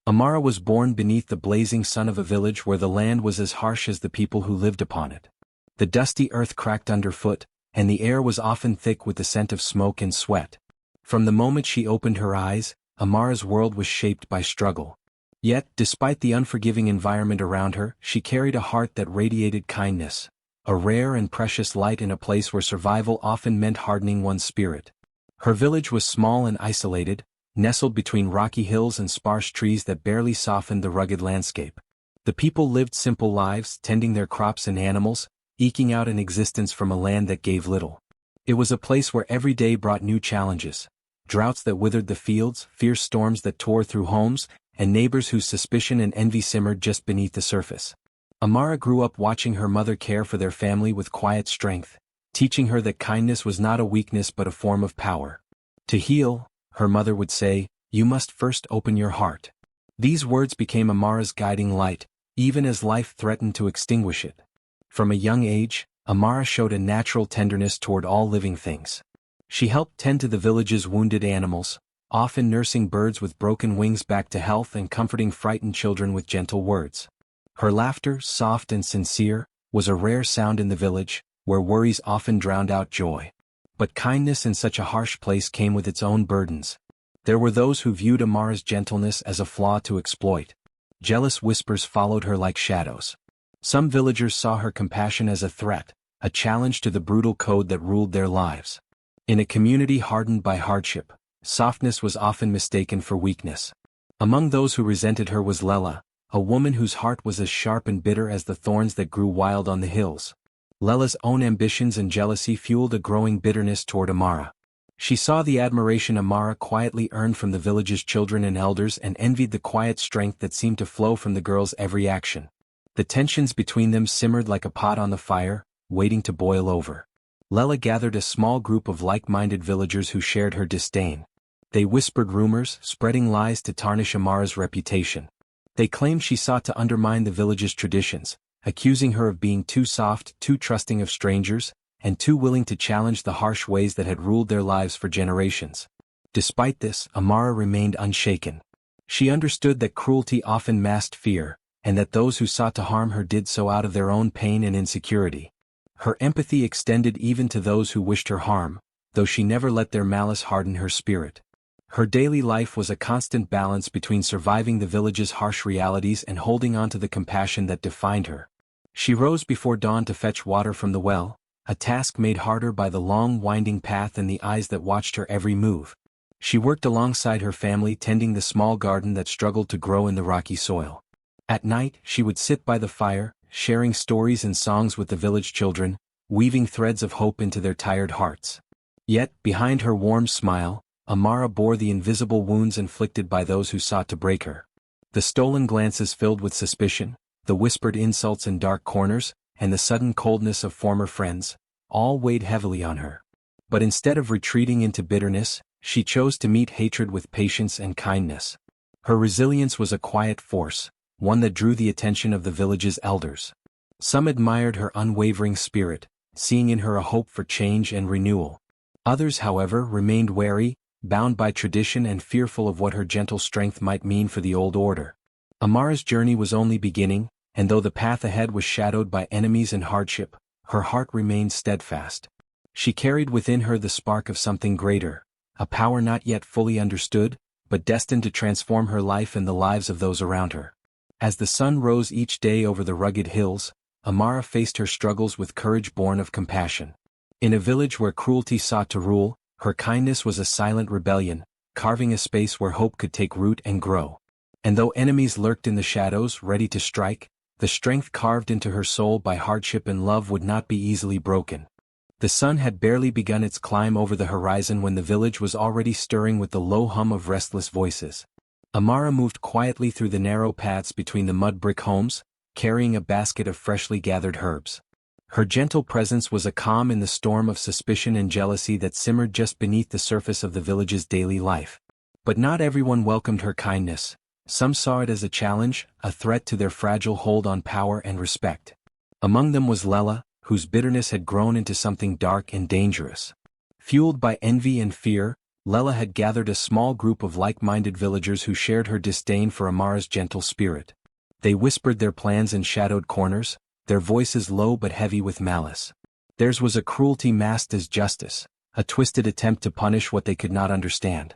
Amara was born beneath the blazing sun of a village where the land was as harsh as the people who lived upon it. The dusty earth cracked underfoot, and the air was often thick with the scent of smoke and sweat. From the moment she opened her eyes, Amara's world was shaped by struggle. Yet, despite the unforgiving environment around her, she carried a heart that radiated kindness, a rare and precious light in a place where survival often meant hardening one's spirit. Her village was small and isolated, nestled between rocky hills and sparse trees that barely softened the rugged landscape. The people lived simple lives, tending their crops and animals, eking out an existence from a land that gave little. It was a place where every day brought new challenges: droughts that withered the fields, fierce storms that tore through homes, and neighbors whose suspicion and envy simmered just beneath the surface. Amara grew up watching her mother care for their family with quiet strength, teaching her that kindness was not a weakness but a form of power. To heal, her mother would say, "You must first open your heart." These words became Amara's guiding light, even as life threatened to extinguish it. From a young age, Amara showed a natural tenderness toward all living things. She helped tend to the village's wounded animals, often nursing birds with broken wings back to health and comforting frightened children with gentle words. Her laughter, soft and sincere, was a rare sound in the village, where worries often drowned out joy. But kindness in such a harsh place came with its own burdens. There were those who viewed Amara's gentleness as a flaw to exploit. Jealous whispers followed her like shadows. Some villagers saw her compassion as a threat, a challenge to the brutal code that ruled their lives. In a community hardened by hardship, softness was often mistaken for weakness. Among those who resented her was Lela, a woman whose heart was as sharp and bitter as the thorns that grew wild on the hills. Lela's own ambitions and jealousy fueled a growing bitterness toward Amara. She saw the admiration Amara quietly earned from the village's children and elders and envied the quiet strength that seemed to flow from the girl's every action. The tensions between them simmered like a pot on the fire, waiting to boil over. Lela gathered a small group of like-minded villagers who shared her disdain. They whispered rumors, spreading lies to tarnish Amara's reputation. They claimed she sought to undermine the village's traditions, accusing her of being too soft, too trusting of strangers, and too willing to challenge the harsh ways that had ruled their lives for generations. Despite this, Amara remained unshaken. She understood that cruelty often masked fear, and that those who sought to harm her did so out of their own pain and insecurity. Her empathy extended even to those who wished her harm, though she never let their malice harden her spirit. Her daily life was a constant balance between surviving the village's harsh realities and holding on to the compassion that defined her. She rose before dawn to fetch water from the well, a task made harder by the long winding path and the eyes that watched her every move. She worked alongside her family tending the small garden that struggled to grow in the rocky soil. At night, she would sit by the fire, sharing stories and songs with the village children, weaving threads of hope into their tired hearts. Yet, behind her warm smile, Amara bore the invisible wounds inflicted by those who sought to break her. The stolen glances filled with suspicion, the whispered insults in dark corners, and the sudden coldness of former friends, all weighed heavily on her. But instead of retreating into bitterness, she chose to meet hatred with patience and kindness. Her resilience was a quiet force, one that drew the attention of the village's elders. Some admired her unwavering spirit, seeing in her a hope for change and renewal. Others, however, remained wary, bound by tradition and fearful of what her gentle strength might mean for the old order. Amara's journey was only beginning, and though the path ahead was shadowed by enemies and hardship, her heart remained steadfast. She carried within her the spark of something greater, a power not yet fully understood, but destined to transform her life and the lives of those around her. As the sun rose each day over the rugged hills, Amara faced her struggles with courage born of compassion. In a village where cruelty sought to rule, her kindness was a silent rebellion, carving a space where hope could take root and grow. And though enemies lurked in the shadows, ready to strike, the strength carved into her soul by hardship and love would not be easily broken. The sun had barely begun its climb over the horizon when the village was already stirring with the low hum of restless voices. Amara moved quietly through the narrow paths between the mud brick homes, carrying a basket of freshly gathered herbs. Her gentle presence was a calm in the storm of suspicion and jealousy that simmered just beneath the surface of the village's daily life. But not everyone welcomed her kindness. Some saw it as a challenge, a threat to their fragile hold on power and respect. Among them was Lela, whose bitterness had grown into something dark and dangerous. Fueled by envy and fear, Lela had gathered a small group of like-minded villagers who shared her disdain for Amara's gentle spirit. They whispered their plans in shadowed corners, their voices low but heavy with malice. Theirs was a cruelty masked as justice, a twisted attempt to punish what they could not understand.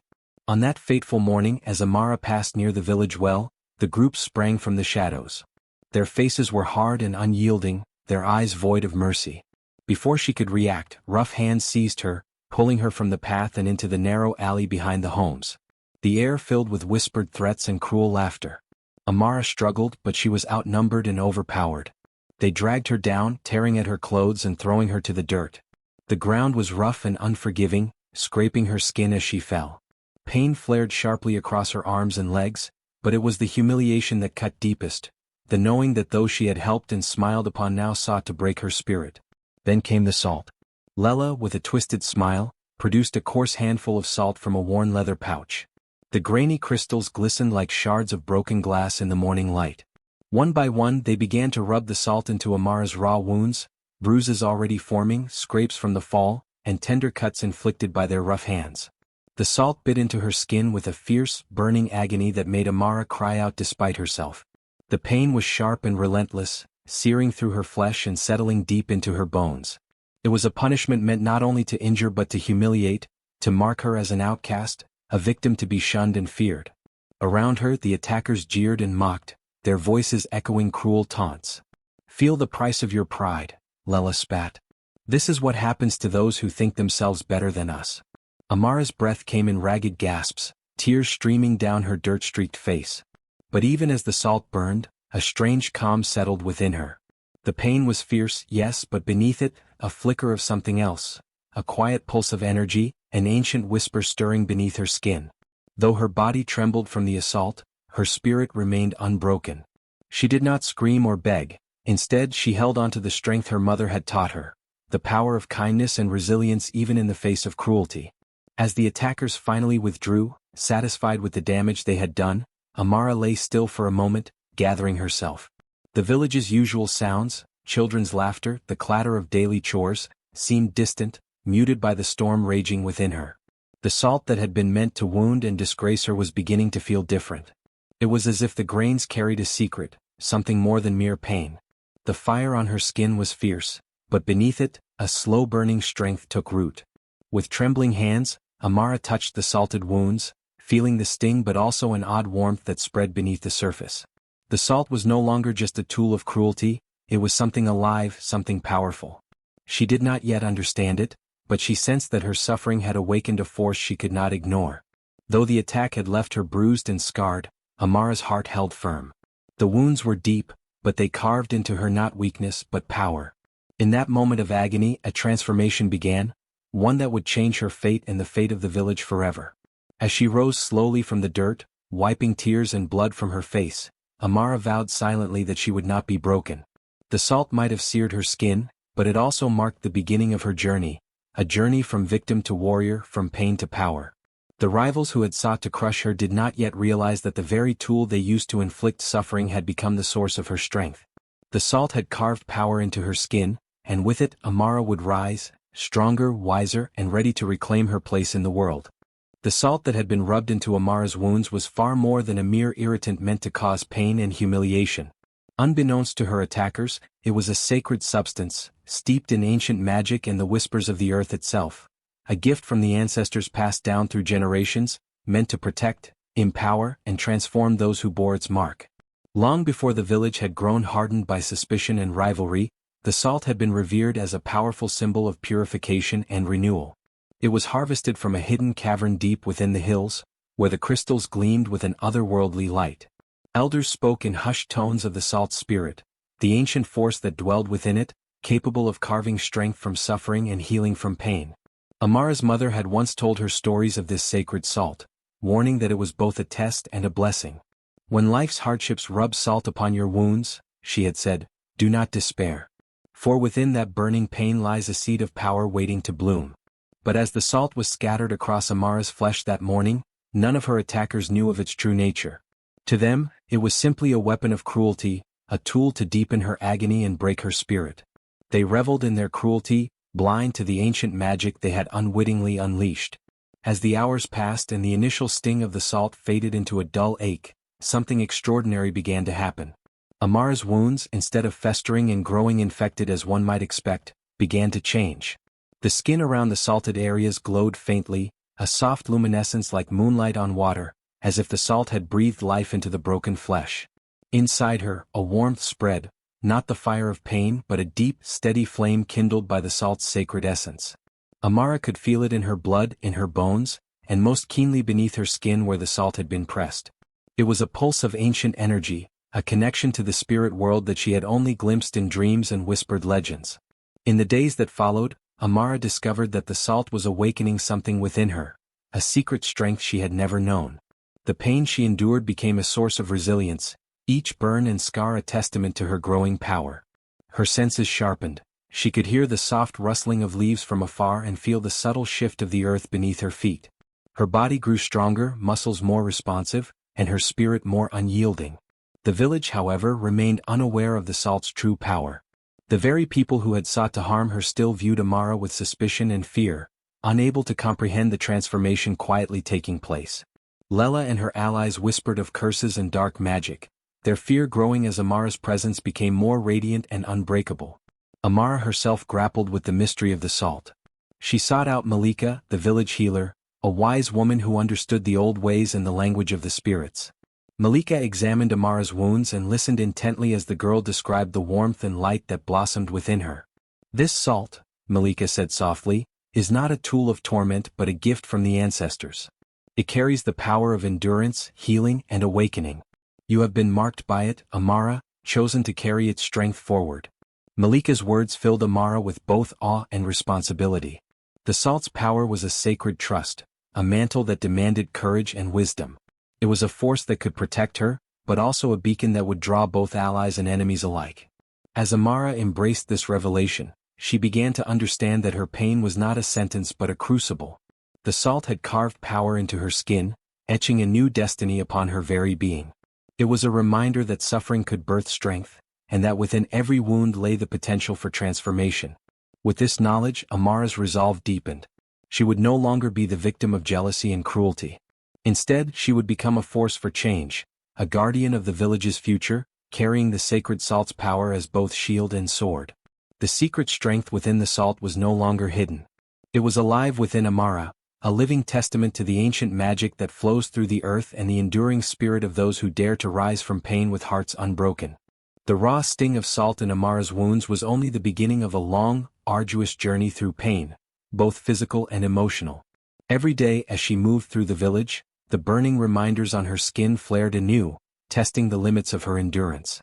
On that fateful morning, as Amara passed near the village well, the group sprang from the shadows. Their faces were hard and unyielding, their eyes void of mercy. Before she could react, rough hands seized her, pulling her from the path and into the narrow alley behind the homes. The air filled with whispered threats and cruel laughter. Amara struggled, but she was outnumbered and overpowered. They dragged her down, tearing at her clothes and throwing her to the dirt. The ground was rough and unforgiving, scraping her skin as she fell. Pain flared sharply across her arms and legs, but it was the humiliation that cut deepest, the knowing that those she had helped and smiled upon now sought to break her spirit. Then came the salt. Lela, with a twisted smile, produced a coarse handful of salt from a worn leather pouch. The grainy crystals glistened like shards of broken glass in the morning light. One by one they began to rub the salt into Amara's raw wounds, bruises already forming, scrapes from the fall, and tender cuts inflicted by their rough hands. The salt bit into her skin with a fierce, burning agony that made Amara cry out despite herself. The pain was sharp and relentless, searing through her flesh and settling deep into her bones. It was a punishment meant not only to injure but to humiliate, to mark her as an outcast, a victim to be shunned and feared. Around her the attackers jeered and mocked, their voices echoing cruel taunts. "Feel the price of your pride," Lela spat. "This is what happens to those who think themselves better than us." Amara's breath came in ragged gasps, tears streaming down her dirt-streaked face. But even as the salt burned, a strange calm settled within her. The pain was fierce, yes, but beneath it, a flicker of something else, a quiet pulse of energy, an ancient whisper stirring beneath her skin. Though her body trembled from the assault, her spirit remained unbroken. She did not scream or beg, instead she held on to the strength her mother had taught her, the power of kindness and resilience even in the face of cruelty. As the attackers finally withdrew, satisfied with the damage they had done, Amara lay still for a moment, gathering herself. The village's usual sounds, children's laughter, the clatter of daily chores, seemed distant, muted by the storm raging within her. The salt that had been meant to wound and disgrace her was beginning to feel different. It was as if the grains carried a secret, something more than mere pain. The fire on her skin was fierce, but beneath it, a slow-burning strength took root. With trembling hands, Amara touched the salted wounds, feeling the sting but also an odd warmth that spread beneath the surface. The salt was no longer just a tool of cruelty, it was something alive, something powerful. She did not yet understand it, but she sensed that her suffering had awakened a force she could not ignore. Though the attack had left her bruised and scarred, Amara's heart held firm. The wounds were deep, but they carved into her not weakness but power. In that moment of agony, a transformation began, one that would change her fate and the fate of the village forever. As she rose slowly from the dirt, wiping tears and blood from her face, Amara vowed silently that she would not be broken. The salt might have seared her skin, but it also marked the beginning of her journey, a journey from victim to warrior, from pain to power. The rivals who had sought to crush her did not yet realize that the very tool they used to inflict suffering had become the source of her strength. The salt had carved power into her skin, and with it Amara would rise, stronger, wiser, and ready to reclaim her place in the world. The salt that had been rubbed into Amara's wounds was far more than a mere irritant meant to cause pain and humiliation. Unbeknownst to her attackers, it was a sacred substance, steeped in ancient magic and the whispers of the earth itself. A gift from the ancestors passed down through generations, meant to protect, empower, and transform those who bore its mark. Long before the village had grown hardened by suspicion and rivalry, the salt had been revered as a powerful symbol of purification and renewal. It was harvested from a hidden cavern deep within the hills, where the crystals gleamed with an otherworldly light. Elders spoke in hushed tones of the salt spirit, the ancient force that dwelled within it, capable of carving strength from suffering and healing from pain. Amara's mother had once told her stories of this sacred salt, warning that it was both a test and a blessing. "When life's hardships rub salt upon your wounds," she had said, "do not despair. For within that burning pain lies a seed of power waiting to bloom." But as the salt was scattered across Amara's flesh that morning, none of her attackers knew of its true nature. To them, it was simply a weapon of cruelty, a tool to deepen her agony and break her spirit. They reveled in their cruelty, blind to the ancient magic they had unwittingly unleashed. As the hours passed and the initial sting of the salt faded into a dull ache, something extraordinary began to happen. Amara's wounds, instead of festering and growing infected as one might expect, began to change. The skin around the salted areas glowed faintly, a soft luminescence like moonlight on water, as if the salt had breathed life into the broken flesh. Inside her, a warmth spread, not the fire of pain but a deep, steady flame kindled by the salt's sacred essence. Amara could feel it in her blood, in her bones, and most keenly beneath her skin where the salt had been pressed. It was a pulse of ancient energy, a connection to the spirit world that she had only glimpsed in dreams and whispered legends. In the days that followed, Amara discovered that the salt was awakening something within her, a secret strength she had never known. The pain she endured became a source of resilience, each burn and scar a testament to her growing power. Her senses sharpened. She could hear the soft rustling of leaves from afar and feel the subtle shift of the earth beneath her feet. Her body grew stronger, muscles more responsive, and her spirit more unyielding. The village, however, remained unaware of the salt's true power. The very people who had sought to harm her still viewed Amara with suspicion and fear, unable to comprehend the transformation quietly taking place. Lela and her allies whispered of curses and dark magic, their fear growing as Amara's presence became more radiant and unbreakable. Amara herself grappled with the mystery of the salt. She sought out Malika, the village healer, a wise woman who understood the old ways and the language of the spirits. Malika examined Amara's wounds and listened intently as the girl described the warmth and light that blossomed within her. "This salt," Malika said softly, "is not a tool of torment but a gift from the ancestors. It carries the power of endurance, healing, and awakening. You have been marked by it, Amara, chosen to carry its strength forward." Malika's words filled Amara with both awe and responsibility. The salt's power was a sacred trust, a mantle that demanded courage and wisdom. It was a force that could protect her, but also a beacon that would draw both allies and enemies alike. As Amara embraced this revelation, she began to understand that her pain was not a sentence but a crucible. The salt had carved power into her skin, etching a new destiny upon her very being. It was a reminder that suffering could birth strength, and that within every wound lay the potential for transformation. With this knowledge, Amara's resolve deepened. She would no longer be the victim of jealousy and cruelty. Instead, she would become a force for change, a guardian of the village's future, carrying the sacred salt's power as both shield and sword. The secret strength within the salt was no longer hidden. It was alive within Amara, a living testament to the ancient magic that flows through the earth and the enduring spirit of those who dare to rise from pain with hearts unbroken. The raw sting of salt in Amara's wounds was only the beginning of a long, arduous journey through pain, both physical and emotional. Every day as she moved through the village, the burning reminders on her skin flared anew, testing the limits of her endurance.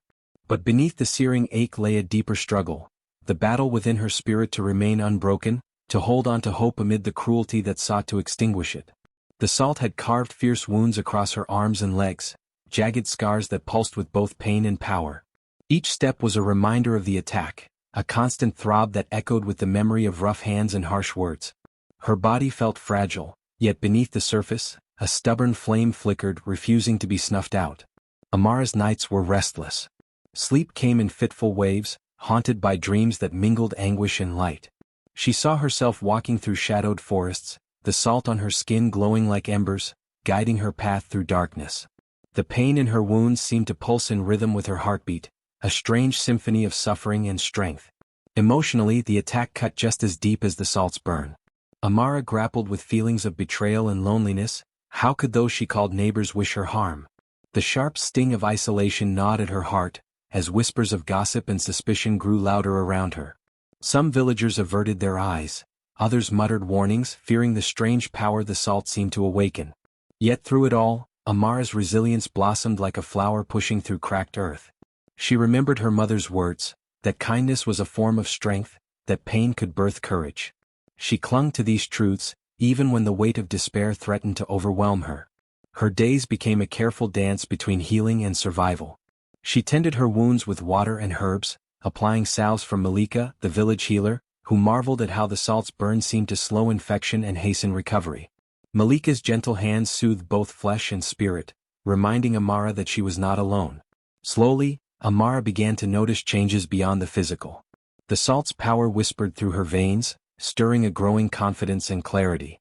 But beneath the searing ache lay a deeper struggle, the battle within her spirit to remain unbroken, to hold on to hope amid the cruelty that sought to extinguish it. The salt had carved fierce wounds across her arms and legs, jagged scars that pulsed with both pain and power. Each step was a reminder of the attack, a constant throb that echoed with the memory of rough hands and harsh words. Her body felt fragile, yet beneath the surface, a stubborn flame flickered, refusing to be snuffed out. Amara's nights were restless. Sleep came in fitful waves, haunted by dreams that mingled anguish and light. She saw herself walking through shadowed forests, the salt on her skin glowing like embers, guiding her path through darkness. The pain in her wounds seemed to pulse in rhythm with her heartbeat, a strange symphony of suffering and strength. Emotionally, the attack cut just as deep as the salt's burn. Amara grappled with feelings of betrayal and loneliness. How could those she called neighbors wish her harm? The sharp sting of isolation gnawed at her heart, as whispers of gossip and suspicion grew louder around her. Some villagers averted their eyes, others muttered warnings, fearing the strange power the salt seemed to awaken. Yet through it all, Amara's resilience blossomed like a flower pushing through cracked earth. She remembered her mother's words, that kindness was a form of strength, that pain could birth courage. She clung to these truths, even when the weight of despair threatened to overwhelm her. Her days became a careful dance between healing and survival. She tended her wounds with water and herbs, applying salves from Malika, the village healer, who marveled at how the salt's burn seemed to slow infection and hasten recovery. Malika's gentle hands soothed both flesh and spirit, reminding Amara that she was not alone. Slowly, Amara began to notice changes beyond the physical. The salt's power whispered through her veins, stirring a growing confidence and clarity.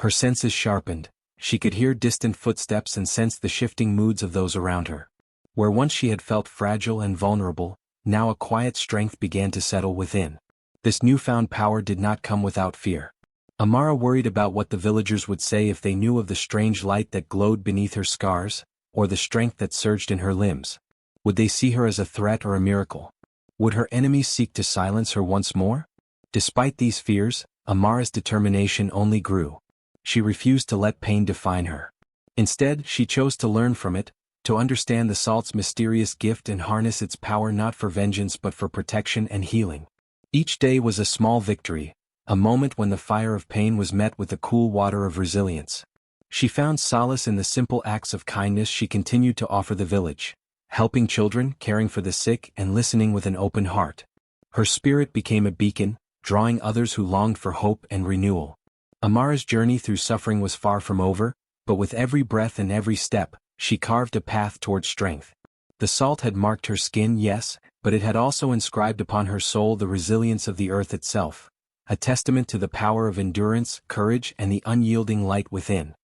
Her senses sharpened. She could hear distant footsteps and sense the shifting moods of those around her. Where once she had felt fragile and vulnerable, now a quiet strength began to settle within. This newfound power did not come without fear. Amara worried about what the villagers would say if they knew of the strange light that glowed beneath her scars, or the strength that surged in her limbs. Would they see her as a threat or a miracle? Would her enemies seek to silence her once more? Despite these fears, Amara's determination only grew. She refused to let pain define her. Instead, she chose to learn from it, to understand the salt's mysterious gift and harness its power not for vengeance but for protection and healing. Each day was a small victory, a moment when the fire of pain was met with the cool water of resilience. She found solace in the simple acts of kindness she continued to offer the village, helping children, caring for the sick, and listening with an open heart. Her spirit became a beacon, drawing others who longed for hope and renewal. Amara's journey through suffering was far from over, but with every breath and every step, she carved a path toward strength. The salt had marked her skin, yes, but it had also inscribed upon her soul the resilience of the earth itself, a testament to the power of endurance, courage, and the unyielding light within.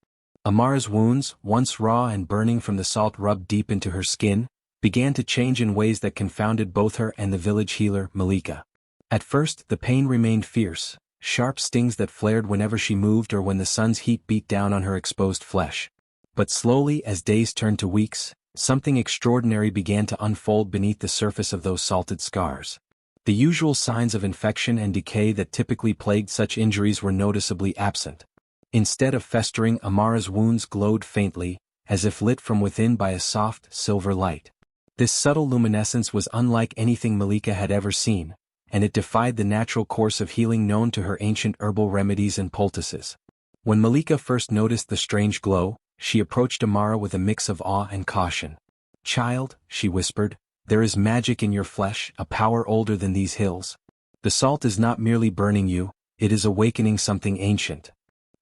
Amara's wounds, once raw and burning from the salt rubbed deep into her skin, began to change in ways that confounded both her and the village healer, Malika. At first, the pain remained fierce, sharp stings that flared whenever she moved or when the sun's heat beat down on her exposed flesh. But slowly, as days turned to weeks, something extraordinary began to unfold beneath the surface of those salted scars. The usual signs of infection and decay that typically plagued such injuries were noticeably absent. Instead of festering, Amara's wounds glowed faintly, as if lit from within by a soft, silver light. This subtle luminescence was unlike anything Malika had ever seen, and it defied the natural course of healing known to her ancient herbal remedies and poultices. When Malika first noticed the strange glow, she approached Amara with a mix of awe and caution. "Child," she whispered, "there is magic in your flesh, a power older than these hills. The salt is not merely burning you, it is awakening something ancient."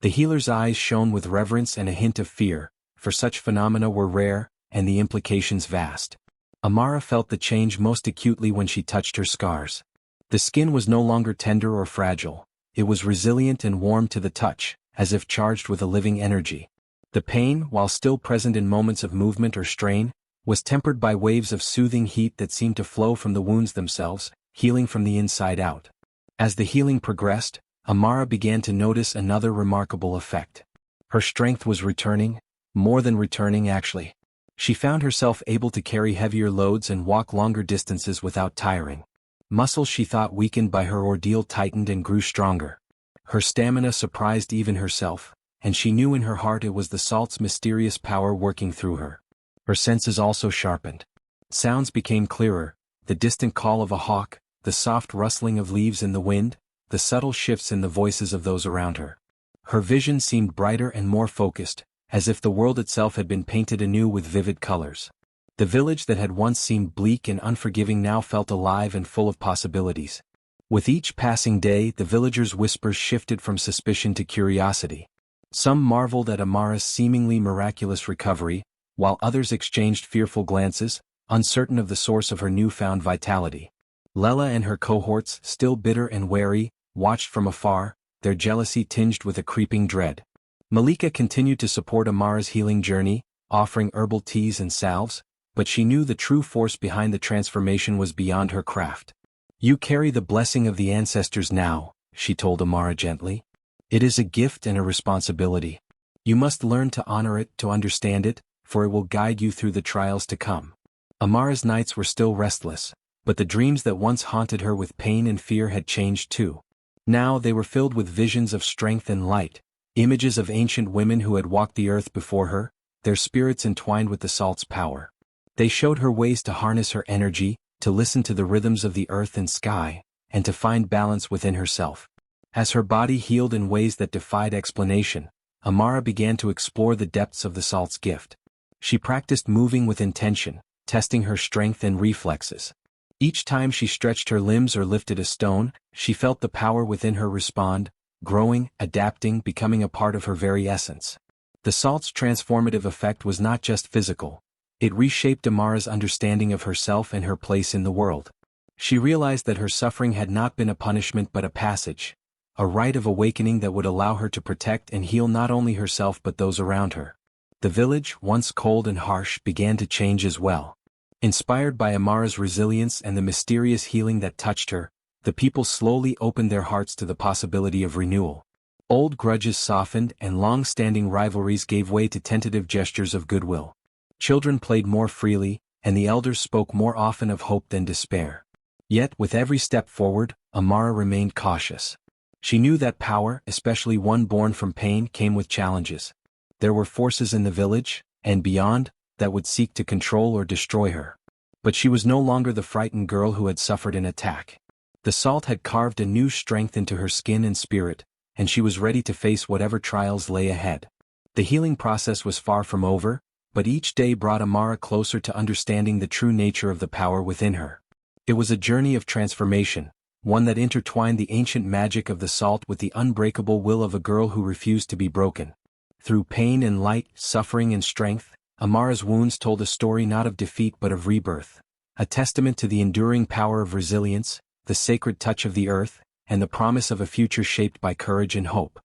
The healer's eyes shone with reverence and a hint of fear, for such phenomena were rare, and the implications vast. Amara felt the change most acutely when she touched her scars. The skin was no longer tender or fragile, it was resilient and warm to the touch, as if charged with a living energy. The pain, while still present in moments of movement or strain, was tempered by waves of soothing heat that seemed to flow from the wounds themselves, healing from the inside out. As the healing progressed, Amara began to notice another remarkable effect. Her strength was returning, more than returning actually. She found herself able to carry heavier loads and walk longer distances without tiring. Muscles she thought weakened by her ordeal tightened and grew stronger. Her stamina surprised even herself, and she knew in her heart it was the salt's mysterious power working through her. Her senses also sharpened. Sounds became clearer, the distant call of a hawk, the soft rustling of leaves in the wind, the subtle shifts in the voices of those around her. Her vision seemed brighter and more focused, as if the world itself had been painted anew with vivid colors. The village that had once seemed bleak and unforgiving now felt alive and full of possibilities. With each passing day, the villagers' whispers shifted from suspicion to curiosity. Some marveled at Amara's seemingly miraculous recovery, while others exchanged fearful glances, uncertain of the source of her newfound vitality. Lela and her cohorts, still bitter and wary, watched from afar, their jealousy tinged with a creeping dread. Malika continued to support Amara's healing journey, offering herbal teas and salves, but she knew the true force behind the transformation was beyond her craft. "You carry the blessing of the ancestors now," she told Amara gently. "It is a gift and a responsibility. You must learn to honor it, to understand it, for it will guide you through the trials to come." Amara's nights were still restless, but the dreams that once haunted her with pain and fear had changed too. Now they were filled with visions of strength and light, images of ancient women who had walked the earth before her, their spirits entwined with the salt's power. They showed her ways to harness her energy, to listen to the rhythms of the earth and sky, and to find balance within herself. As her body healed in ways that defied explanation, Amara began to explore the depths of the salt's gift. She practiced moving with intention, testing her strength and reflexes. Each time she stretched her limbs or lifted a stone, she felt the power within her respond, growing, adapting, becoming a part of her very essence. The salt's transformative effect was not just physical. It reshaped Amara's understanding of herself and her place in the world. She realized that her suffering had not been a punishment but a passage, a rite of awakening that would allow her to protect and heal not only herself but those around her. The village, once cold and harsh, began to change as well. Inspired by Amara's resilience and the mysterious healing that touched her, the people slowly opened their hearts to the possibility of renewal. Old grudges softened and long-standing rivalries gave way to tentative gestures of goodwill. Children played more freely, and the elders spoke more often of hope than despair. Yet, with every step forward, Amara remained cautious. She knew that power, especially one born from pain, came with challenges. There were forces in the village, and beyond, that would seek to control or destroy her. But she was no longer the frightened girl who had suffered an attack. The salt had carved a new strength into her skin and spirit, and she was ready to face whatever trials lay ahead. The healing process was far from over, but each day brought Amara closer to understanding the true nature of the power within her. It was a journey of transformation, one that intertwined the ancient magic of the salt with the unbreakable will of a girl who refused to be broken. Through pain and light, suffering and strength, Amara's wounds told a story not of defeat but of rebirth, a testament to the enduring power of resilience, the sacred touch of the earth, and the promise of a future shaped by courage and hope.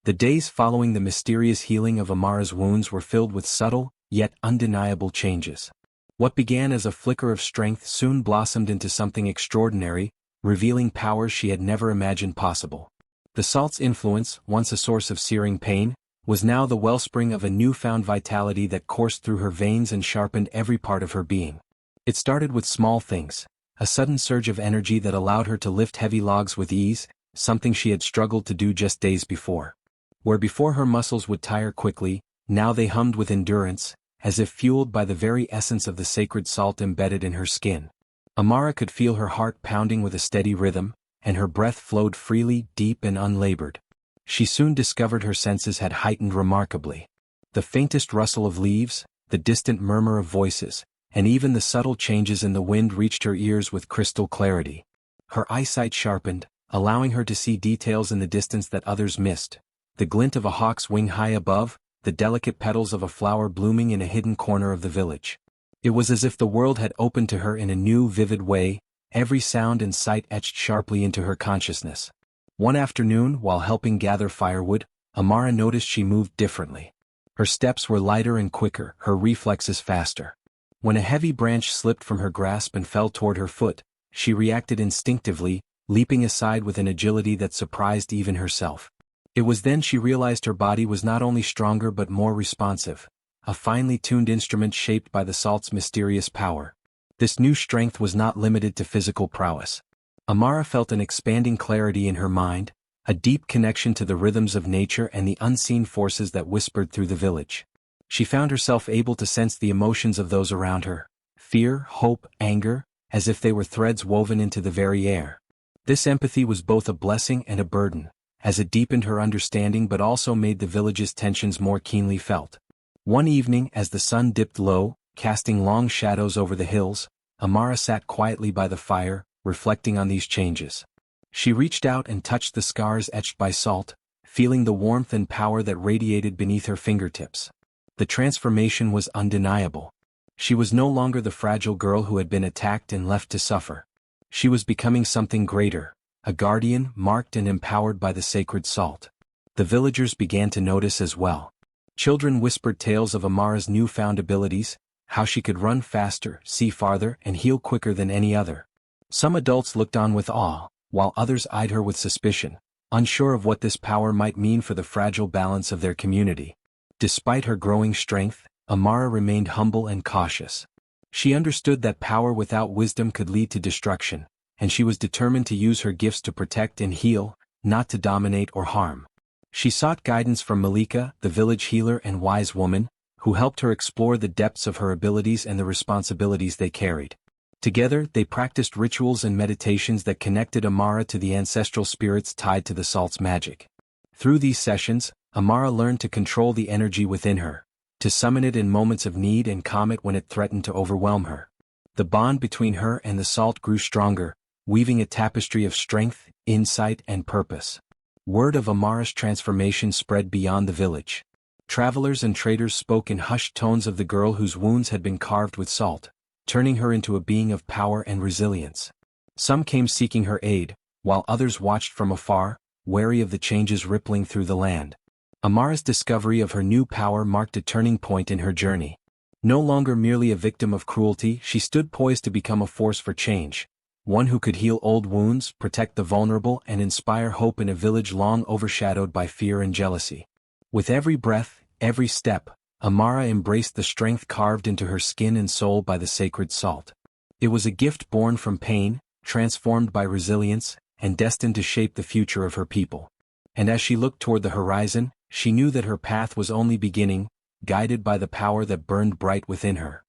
The days following the mysterious healing of Amara's wounds were filled with subtle, yet undeniable changes. What began as a flicker of strength soon blossomed into something extraordinary, revealing powers she had never imagined possible. The salt's influence, once a source of searing pain, was now the wellspring of a newfound vitality that coursed through her veins and sharpened every part of her being. It started with small things, a sudden surge of energy that allowed her to lift heavy logs with ease, something she had struggled to do just days before. Where before her muscles would tire quickly, now they hummed with endurance, as if fueled by the very essence of the sacred salt embedded in her skin. Amara could feel her heart pounding with a steady rhythm, and her breath flowed freely, deep and unlabored. She soon discovered her senses had heightened remarkably. The faintest rustle of leaves, the distant murmur of voices, and even the subtle changes in the wind reached her ears with crystal clarity. Her eyesight sharpened, allowing her to see details in the distance that others missed. The glint of a hawk's wing high above, the delicate petals of a flower blooming in a hidden corner of the village. It was as if the world had opened to her in a new, vivid way, every sound and sight etched sharply into her consciousness. One afternoon, while helping gather firewood, Amara noticed she moved differently. Her steps were lighter and quicker, her reflexes faster. When a heavy branch slipped from her grasp and fell toward her foot, she reacted instinctively, leaping aside with an agility that surprised even herself. It was then she realized her body was not only stronger but more responsive, a finely tuned instrument shaped by the salt's mysterious power. This new strength was not limited to physical prowess. Amara felt an expanding clarity in her mind, a deep connection to the rhythms of nature and the unseen forces that whispered through the village. She found herself able to sense the emotions of those around her, fear, hope, anger, as if they were threads woven into the very air. This empathy was both a blessing and a burden, as it deepened her understanding but also made the village's tensions more keenly felt. One evening, as the sun dipped low, casting long shadows over the hills, Amara sat quietly by the fire, reflecting on these changes. She reached out and touched the scars etched by salt, feeling the warmth and power that radiated beneath her fingertips. The transformation was undeniable. She was no longer the fragile girl who had been attacked and left to suffer. She was becoming something greater, a guardian marked and empowered by the sacred salt. The villagers began to notice as well. Children whispered tales of Amara's newfound abilities, how she could run faster, see farther, and heal quicker than any other. Some adults looked on with awe, while others eyed her with suspicion, unsure of what this power might mean for the fragile balance of their community. Despite her growing strength, Amara remained humble and cautious. She understood that power without wisdom could lead to destruction, and she was determined to use her gifts to protect and heal, not to dominate or harm. She sought guidance from Malika, the village healer and wise woman, who helped her explore the depths of her abilities and the responsibilities they carried. Together, they practiced rituals and meditations that connected Amara to the ancestral spirits tied to the salt's magic. Through these sessions, Amara learned to control the energy within her, to summon it in moments of need and calm it when it threatened to overwhelm her. The bond between her and the salt grew stronger, weaving a tapestry of strength, insight, and purpose. Word of Amara's transformation spread beyond the village. Travelers and traders spoke in hushed tones of the girl whose wounds had been carved with salt, turning her into a being of power and resilience. Some came seeking her aid, while others watched from afar, wary of the changes rippling through the land. Amara's discovery of her new power marked a turning point in her journey. No longer merely a victim of cruelty, she stood poised to become a force for change, one who could heal old wounds, protect the vulnerable, and inspire hope in a village long overshadowed by fear and jealousy. With every breath, every step, Amara embraced the strength carved into her skin and soul by the sacred salt. It was a gift born from pain, transformed by resilience, and destined to shape the future of her people. And as she looked toward the horizon, she knew that her path was only beginning, guided by the power that burned bright within her.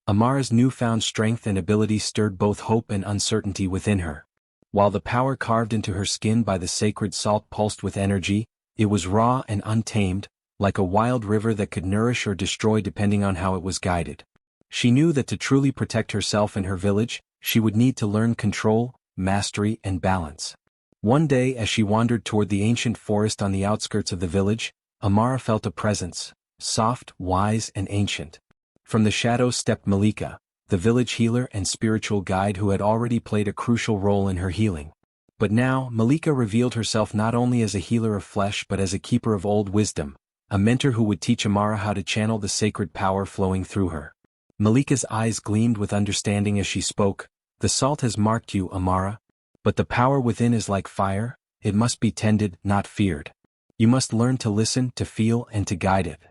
Amara's newfound strength and ability stirred both hope and uncertainty within her. While the power carved into her skin by the sacred salt pulsed with energy, it was raw and untamed, like a wild river that could nourish or destroy depending on how it was guided. She knew that to truly protect herself and her village, she would need to learn control, mastery, and balance. One day as she wandered toward the ancient forest on the outskirts of the village, Amara felt a presence, soft, wise, and ancient. From the shadows stepped Malika, the village healer and spiritual guide who had already played a crucial role in her healing. But now, Malika revealed herself not only as a healer of flesh but as a keeper of old wisdom, a mentor who would teach Amara how to channel the sacred power flowing through her. Malika's eyes gleamed with understanding as she spoke. "The salt has marked you, Amara. But the power within is like fire, it must be tended, not feared. You must learn to listen, to feel, and to guide it."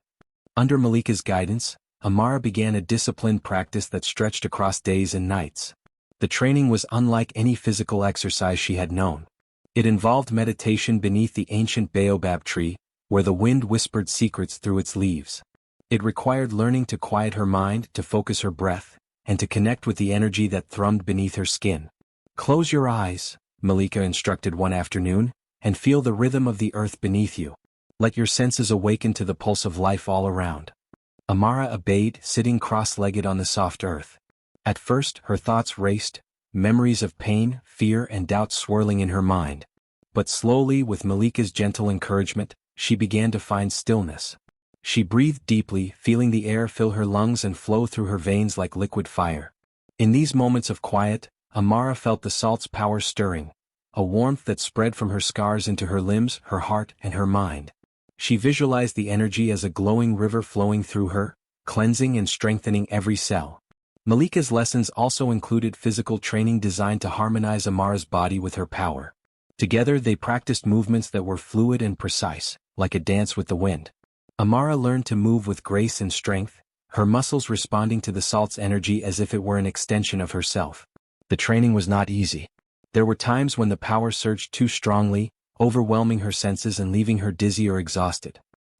Under Malika's guidance, Amara began a disciplined practice that stretched across days and nights. The training was unlike any physical exercise she had known. It involved meditation beneath the ancient baobab tree, where the wind whispered secrets through its leaves. It required learning to quiet her mind, to focus her breath, and to connect with the energy that thrummed beneath her skin. "Close your eyes," Malika instructed one afternoon, "and feel the rhythm of the earth beneath you. Let your senses awaken to the pulse of life all around." Amara obeyed, sitting cross-legged on the soft earth. At first, her thoughts raced, memories of pain, fear, and doubt swirling in her mind. But slowly, with Malika's gentle encouragement, she began to find stillness. She breathed deeply, feeling the air fill her lungs and flow through her veins like liquid fire. In these moments of quiet, Amara felt the salt's power stirring, a warmth that spread from her scars into her limbs, her heart, and her mind. She visualized the energy as a glowing river flowing through her, cleansing and strengthening every cell. Malika's lessons also included physical training designed to harmonize Amara's body with her power. Together they practiced movements that were fluid and precise, like a dance with the wind. Amara learned to move with grace and strength, her muscles responding to the salt's energy as if it were an extension of herself. The training was not easy. There were times when the power surged too strongly, overwhelming her senses and leaving her dizzy or exhausted.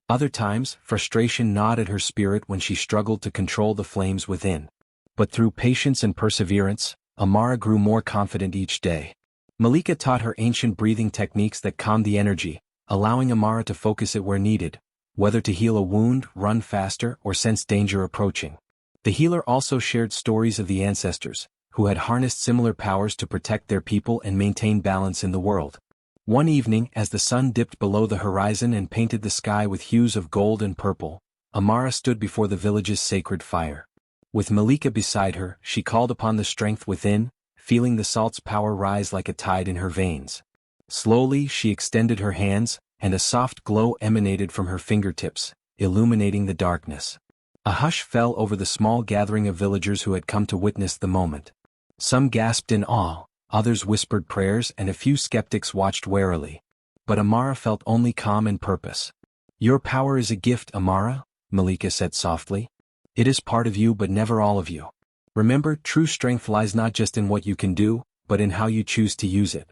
Other times, frustration gnawed at her spirit when she struggled to control the flames within. But through patience and perseverance, Amara grew more confident each day. Malika taught her ancient breathing techniques that calmed the energy, allowing Amara to focus it where needed, whether to heal a wound, run faster, or sense danger approaching. The healer also shared stories of the ancestors, who had harnessed similar powers to protect their people and maintain balance in the world. One evening, as the sun dipped below the horizon and painted the sky with hues of gold and purple, Amara stood before the village's sacred fire. With Malika beside her, she called upon the strength within, feeling the salt's power rise like a tide in her veins. Slowly, she extended her hands, and a soft glow emanated from her fingertips, illuminating the darkness. A hush fell over the small gathering of villagers who had come to witness the moment. Some gasped in awe, others whispered prayers, and a few skeptics watched warily. But Amara felt only calm and purpose. "Your power is a gift, Amara," Malika said softly. "It is part of you but never all of you. Remember, true strength lies not just in what you can do, but in how you choose to use it."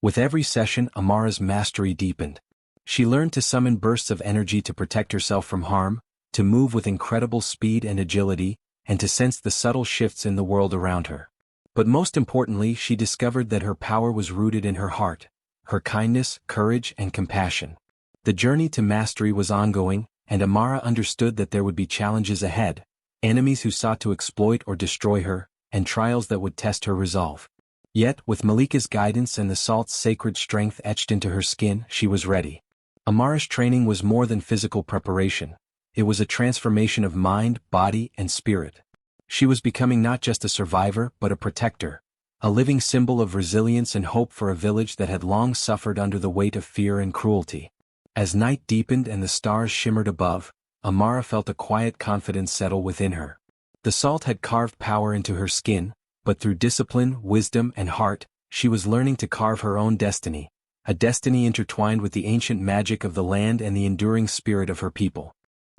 With every session, Amara's mastery deepened. She learned to summon bursts of energy to protect herself from harm, to move with incredible speed and agility, and to sense the subtle shifts in the world around her. But most importantly, she discovered that her power was rooted in her heart, her kindness, courage, and compassion. The journey to mastery was ongoing, and Amara understood that there would be challenges ahead, enemies who sought to exploit or destroy her, and trials that would test her resolve. Yet, with Malika's guidance and the salt's sacred strength etched into her skin, she was ready. Amara's training was more than physical preparation. It was a transformation of mind, body, and spirit. She was becoming not just a survivor but a protector, a living symbol of resilience and hope for a village that had long suffered under the weight of fear and cruelty. As night deepened and the stars shimmered above, Amara felt a quiet confidence settle within her. The salt had carved power into her skin, but through discipline, wisdom, and heart, she was learning to carve her own destiny, a destiny intertwined with the ancient magic of the land and the enduring spirit of her people.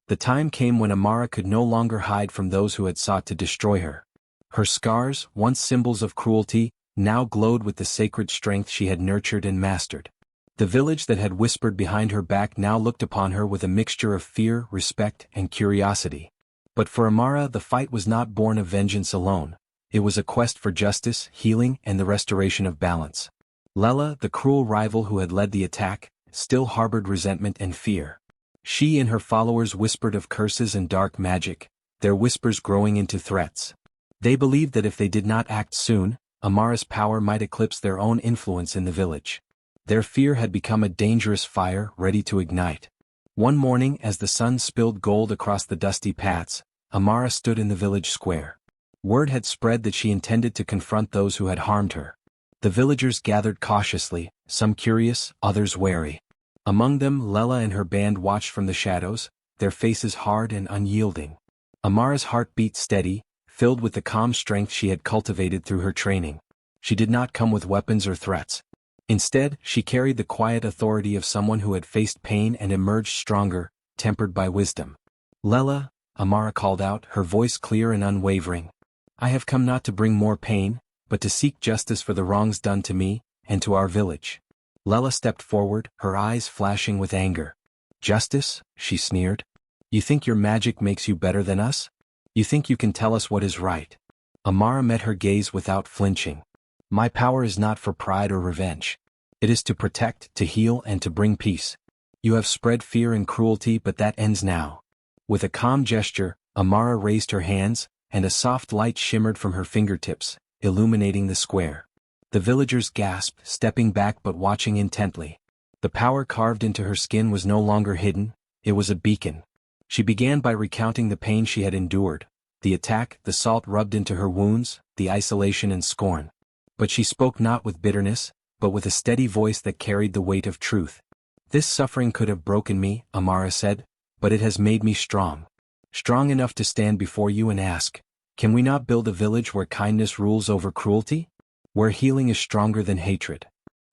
The time came when Amara could no longer hide from those who had sought to destroy her. Her scars, once symbols of cruelty, now glowed with the sacred strength she had nurtured and mastered. The village that had whispered behind her back now looked upon her with a mixture of fear, respect, and curiosity. But for Amara, the fight was not born of vengeance alone. It was a quest for justice, healing, and the restoration of balance. Lela, the cruel rival who had led the attack, still harbored resentment and fear. She and her followers whispered of curses and dark magic, their whispers growing into threats. They believed that if they did not act soon, Amara's power might eclipse their own influence in the village. Their fear had become a dangerous fire ready to ignite. One morning, as the sun spilled gold across the dusty paths, Amara stood in the village square. Word had spread that she intended to confront those who had harmed her. The villagers gathered cautiously, some curious, others wary. Among them, Lela and her band watched from the shadows, their faces hard and unyielding. Amara's heart beat steady, filled with the calm strength she had cultivated through her training. She did not come with weapons or threats. Instead, she carried the quiet authority of someone who had faced pain and emerged stronger, tempered by wisdom. "Lela," Amara called out, her voice clear and unwavering. "I have come not to bring more pain, but to seek justice for the wrongs done to me, and to our village." Lela stepped forward, her eyes flashing with anger. "Justice?" she sneered. "You think your magic makes you better than us? You think you can tell us what is right?" Amara met her gaze without flinching. "My power is not for pride or revenge. It is to protect, to heal, and to bring peace. You have spread fear and cruelty, but that ends now." With a calm gesture, Amara raised her hands, and a soft light shimmered from her fingertips, illuminating the square. The villagers gasped, stepping back but watching intently. The power carved into her skin was no longer hidden, it was a beacon. She began by recounting the pain she had endured, the attack, the salt rubbed into her wounds, the isolation and scorn. But she spoke not with bitterness, but with a steady voice that carried the weight of truth. "This suffering could have broken me," Amara said, "but it has made me strong. Strong enough to stand before you and ask, can we not build a village where kindness rules over cruelty? Where healing is stronger than hatred?"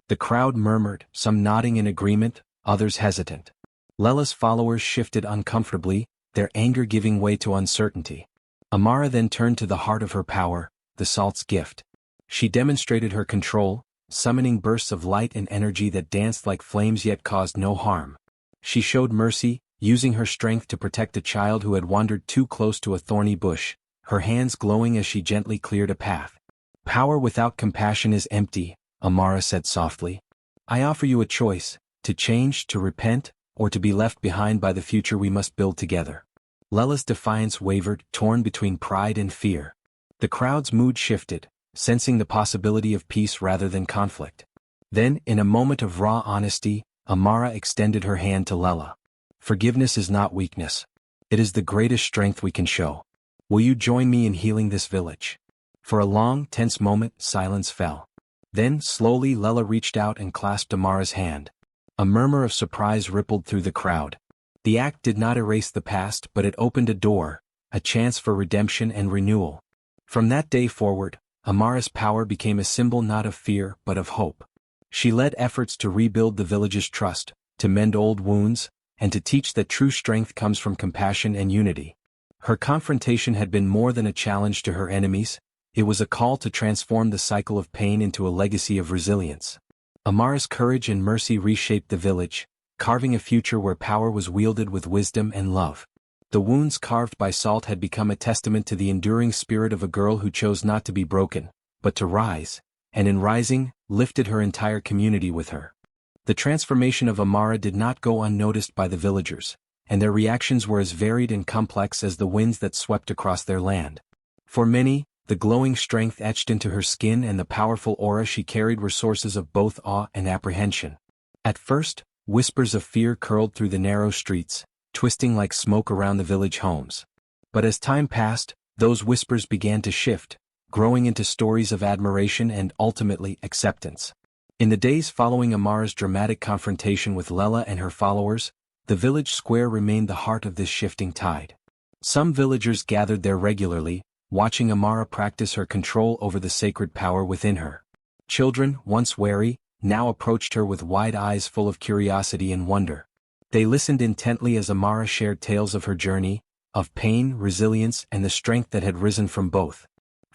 The crowd murmured, some nodding in agreement, others hesitant. Lela's followers shifted uncomfortably, their anger giving way to uncertainty. Amara then turned to the heart of her power, the salt's gift. She demonstrated her control, summoning bursts of light and energy that danced like flames yet caused no harm. She showed mercy, using her strength to protect a child who had wandered too close to a thorny bush, her hands glowing as she gently cleared a path. "Power without compassion is empty," Amara said softly. "I offer you a choice, to change, to repent, or to be left behind by the future we must build together." Lela's defiance wavered, torn between pride and fear. The crowd's mood shifted, sensing the possibility of peace rather than conflict. Then, in a moment of raw honesty, Amara extended her hand to Lela. "Forgiveness is not weakness. It is the greatest strength we can show. Will you join me in healing this village?" For a long, tense moment, silence fell. Then, slowly, Lela reached out and clasped Amara's hand. A murmur of surprise rippled through the crowd. The act did not erase the past, but it opened a door, a chance for redemption and renewal. From that day forward, Amara's power became a symbol not of fear, but of hope. She led efforts to rebuild the village's trust, to mend old wounds, and to teach that true strength comes from compassion and unity. Her confrontation had been more than a challenge to her enemies, it was a call to transform the cycle of pain into a legacy of resilience. Amara's courage and mercy reshaped the village, carving a future where power was wielded with wisdom and love. The wounds carved by salt had become a testament to the enduring spirit of a girl who chose not to be broken, but to rise, and in rising, lifted her entire community with her. The transformation of Amara did not go unnoticed by the villagers, and their reactions were as varied and complex as the winds that swept across their land. For many, the glowing strength etched into her skin and the powerful aura she carried were sources of both awe and apprehension. At first, whispers of fear curled through the narrow streets, twisting like smoke around the village homes. But as time passed, those whispers began to shift, growing into stories of admiration and, ultimately, acceptance. In the days following Amara's dramatic confrontation with Lela and her followers, the village square remained the heart of this shifting tide. Some villagers gathered there regularly, watching Amara practice her control over the sacred power within her. Children, once wary, now approached her with wide eyes full of curiosity and wonder. They listened intently as Amara shared tales of her journey, of pain, resilience, and the strength that had risen from both.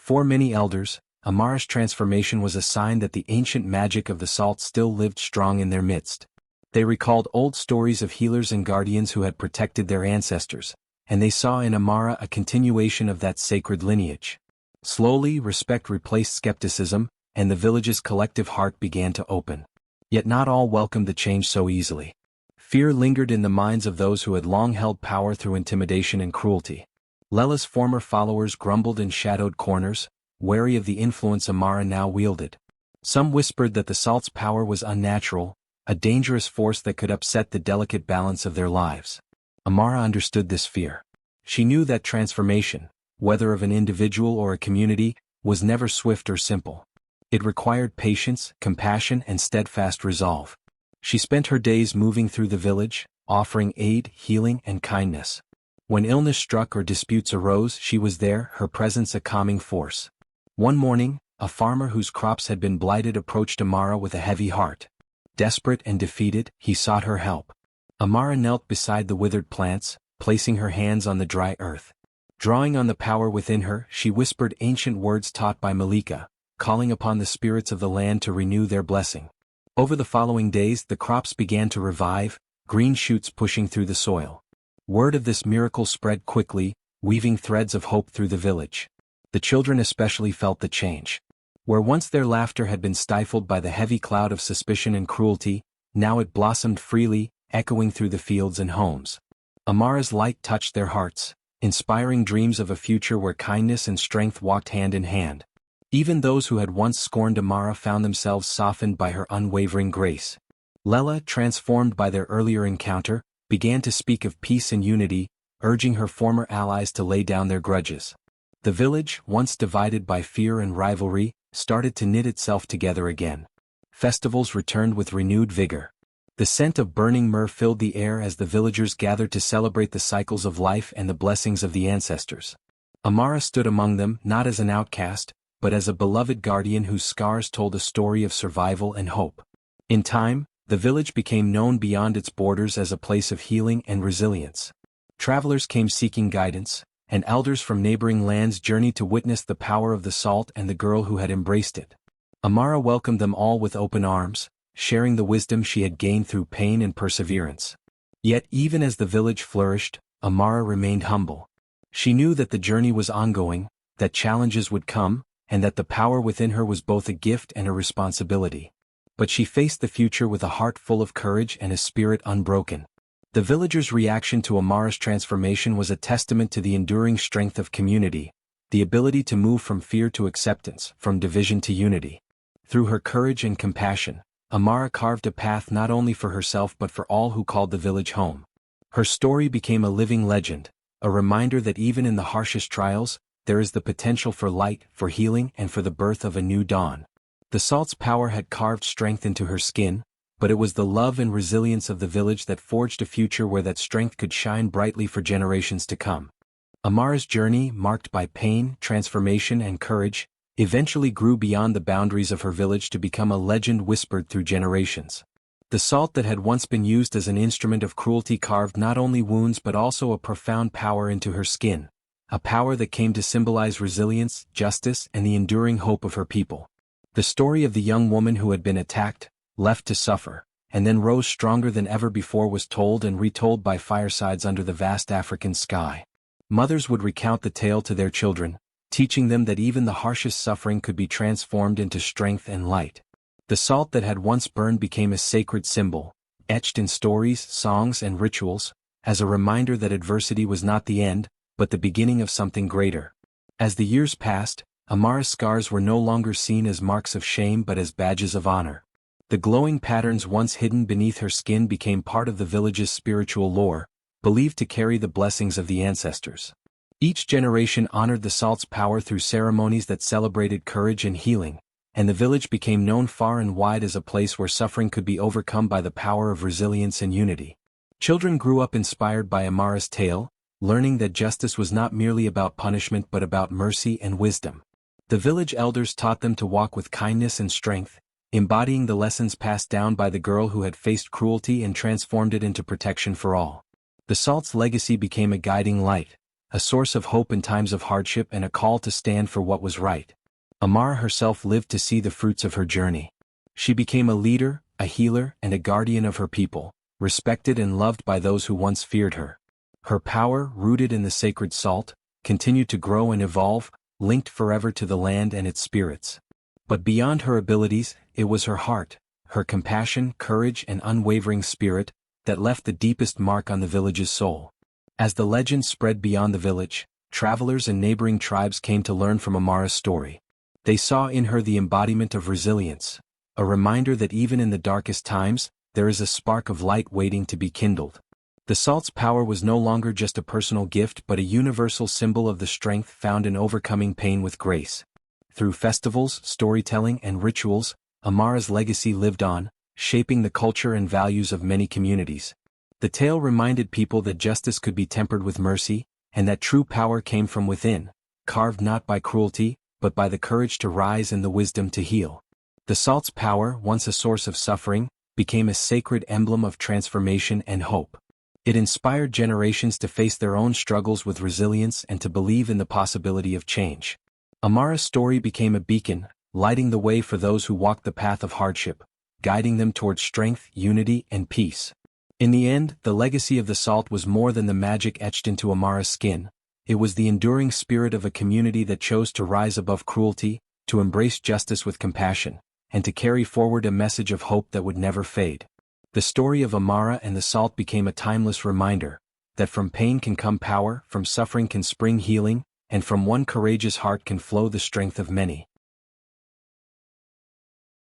For many elders, Amara's transformation was a sign that the ancient magic of the salt still lived strong in their midst. They recalled old stories of healers and guardians who had protected their ancestors, and they saw in Amara a continuation of that sacred lineage. Slowly, respect replaced skepticism, and the village's collective heart began to open. Yet not all welcomed the change so easily. Fear lingered in the minds of those who had long held power through intimidation and cruelty. Lela's former followers grumbled in shadowed corners, wary of the influence Amara now wielded. Some whispered that the salt's power was unnatural, a dangerous force that could upset the delicate balance of their lives. Amara understood this fear. She knew that transformation, whether of an individual or a community, was never swift or simple. It required patience, compassion, and steadfast resolve. She spent her days moving through the village, offering aid, healing, and kindness. When illness struck or disputes arose, she was there, her presence a calming force. One morning, a farmer whose crops had been blighted approached Amara with a heavy heart. Desperate and defeated, he sought her help. Amara knelt beside the withered plants, placing her hands on the dry earth. Drawing on the power within her, she whispered ancient words taught by Malika, calling upon the spirits of the land to renew their blessing. Over the following days, the crops began to revive, green shoots pushing through the soil. Word of this miracle spread quickly, weaving threads of hope through the village. The children especially felt the change. Where once their laughter had been stifled by the heavy cloud of suspicion and cruelty, now it blossomed freely, echoing through the fields and homes. Amara's light touched their hearts, inspiring dreams of a future where kindness and strength walked hand in hand. Even those who had once scorned Amara found themselves softened by her unwavering grace. Lela, transformed by their earlier encounter, began to speak of peace and unity, urging her former allies to lay down their grudges. The village, once divided by fear and rivalry, started to knit itself together again. Festivals returned with renewed vigor. The scent of burning myrrh filled the air as the villagers gathered to celebrate the cycles of life and the blessings of the ancestors. Amara stood among them not as an outcast, but as a beloved guardian whose scars told a story of survival and hope. In time, the village became known beyond its borders as a place of healing and resilience. Travelers came seeking guidance, and elders from neighboring lands journeyed to witness the power of the salt and the girl who had embraced it. Amara welcomed them all with open arms, sharing the wisdom she had gained through pain and perseverance. Yet even as the village flourished, Amara remained humble. She knew that the journey was ongoing, that challenges would come, and that the power within her was both a gift and a responsibility. But she faced the future with a heart full of courage and a spirit unbroken. The villagers' reaction to Amara's transformation was a testament to the enduring strength of community, the ability to move from fear to acceptance, from division to unity. Through her courage and compassion, Amara carved a path not only for herself but for all who called the village home. Her story became a living legend, a reminder that even in the harshest trials, there is the potential for light, for healing, and for the birth of a new dawn. The salt's power had carved strength into her skin, but it was the love and resilience of the village that forged a future where that strength could shine brightly for generations to come. Amara's journey, marked by pain, transformation, and courage, eventually grew beyond the boundaries of her village to become a legend whispered through generations. The salt that had once been used as an instrument of cruelty carved not only wounds but also a profound power into her skin, a power that came to symbolize resilience, justice, and the enduring hope of her people. The story of the young woman who had been attacked, left to suffer, and then rose stronger than ever before was told and retold by firesides under the vast African sky. Mothers would recount the tale to their children, teaching them that even the harshest suffering could be transformed into strength and light. The salt that had once burned became a sacred symbol, etched in stories, songs, and rituals, as a reminder that adversity was not the end, but the beginning of something greater. As the years passed, Amara's scars were no longer seen as marks of shame but as badges of honor. The glowing patterns once hidden beneath her skin became part of the village's spiritual lore, believed to carry the blessings of the ancestors. Each generation honored the salt's power through ceremonies that celebrated courage and healing, and the village became known far and wide as a place where suffering could be overcome by the power of resilience and unity. Children grew up inspired by Amara's tale, learning that justice was not merely about punishment but about mercy and wisdom. The village elders taught them to walk with kindness and strength, embodying the lessons passed down by the girl who had faced cruelty and transformed it into protection for all. The salt's legacy became a guiding light, a source of hope in times of hardship and a call to stand for what was right. Amara herself lived to see the fruits of her journey. She became a leader, a healer, and a guardian of her people, respected and loved by those who once feared her. Her power, rooted in the sacred salt, continued to grow and evolve, linked forever to the land and its spirits. But beyond her abilities, it was her heart, her compassion, courage, and unwavering spirit that left the deepest mark on the village's soul. As the legend spread beyond the village, travelers and neighboring tribes came to learn from Amara's story. They saw in her the embodiment of resilience, a reminder that even in the darkest times, there is a spark of light waiting to be kindled. The salt's power was no longer just a personal gift but a universal symbol of the strength found in overcoming pain with grace. Through festivals, storytelling, and rituals, Amara's legacy lived on, shaping the culture and values of many communities. The tale reminded people that justice could be tempered with mercy, and that true power came from within, carved not by cruelty, but by the courage to rise and the wisdom to heal. The salt's power, once a source of suffering, became a sacred emblem of transformation and hope. It inspired generations to face their own struggles with resilience and to believe in the possibility of change. Amara's story became a beacon, lighting the way for those who walked the path of hardship, guiding them toward strength, unity, and peace. In the end, the legacy of the salt was more than the magic etched into Amara's skin. It was the enduring spirit of a community that chose to rise above cruelty, to embrace justice with compassion, and to carry forward a message of hope that would never fade. The story of Amara and the salt became a timeless reminder that from pain can come power, from suffering can spring healing, and from one courageous heart can flow the strength of many.